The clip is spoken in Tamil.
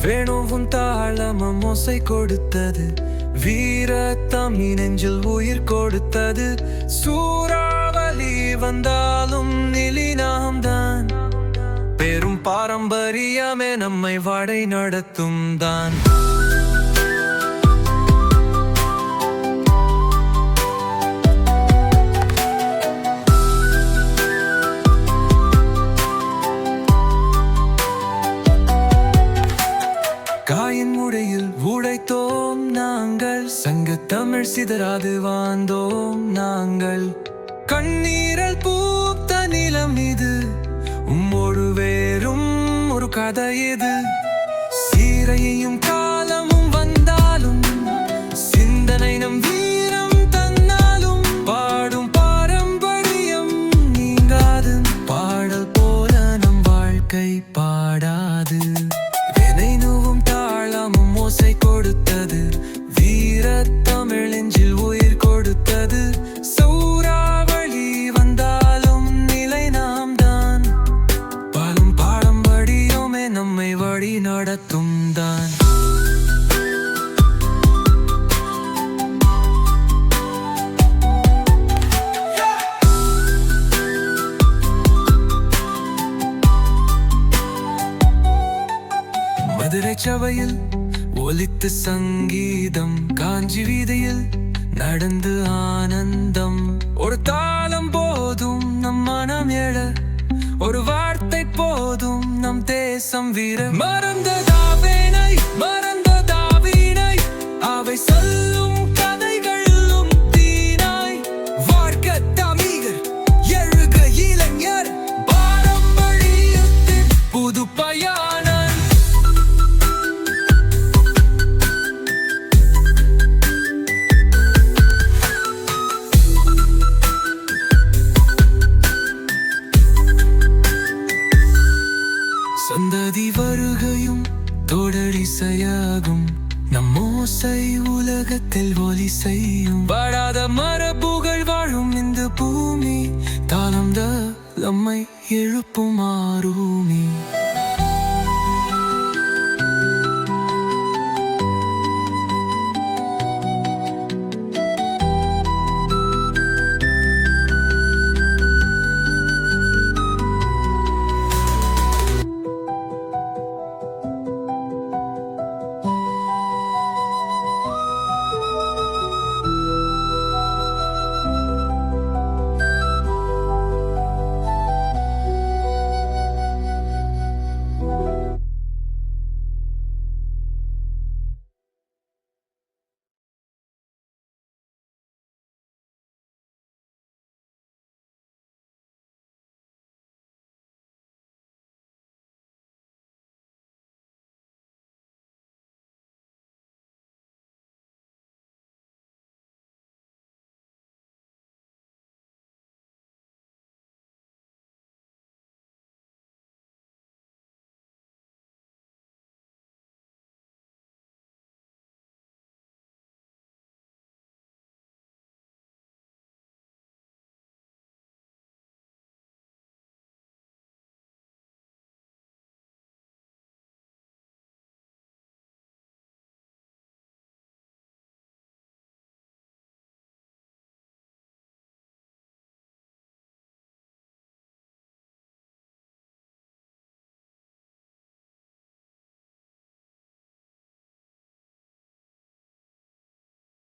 வேணுவும் தாளமும் ஓசை கொடுத்தது, வீர தமிழ் நெஞ்சில் உயிர் கொடுத்தது. சூறாவளி வந்தாலும் நிலி நாம் தான், பெரும் பாரம்பரியமே நம்மை வாடை நடத்தும் தான். காயின் முடையில் உடைத்தோம் நாங்கள், சங்க தமிழ் சிதறாது வாழ்ந்தோம் நாங்கள். கண்ணீரல் பூத்த நிலம் இது, உம்மோடு வேறும் ஒரு கதை இது. சீரையும் காலமும் வந்தாலும், சிந்தனை நம் வீரம் தன்னாலும், பாடும் பாரம்பரியம் நீங்காது. பாடல் போல நம் வாழ்க்கை பாடாது. வினைனுவும் தாளமும் ஓசை கொடுத்தது, வீர தமிழ் நெஞ்சில் உயிர் கொடுத்தது. சூறாவளி வந்தாலும் நிலை நாம் தான், பாலும் பாரம்பரியமே நம்மை வழி நடத்தும் தான். மதுரை சபையில் ஒலித்து சங்கீதம், காஞ்சி வீதியில் நடந்து ஆனந்தம். ஒரு தாளம் போதும் நம் மனம் எழ, ஒரு வார்த்தை போதும் நம் தேசம் வீர. மறந்ததாவேனை மறந்ததாவீனை, அவை சொல்லும் கதைகளும் தீனாய். வார்க்க தமிழர் எழுக இளைஞர், பாரம்பரியத்தின் புது பயான. சந்ததி வருகையும் தொடரிசையாகும், நம் ஓசை உலகத்தில் ஒலி செய்யும். வாடாத மரபுகள் வாழும் இந்த பூமி, தாளம் நம்மை எழுப்பும் ஆரூமி.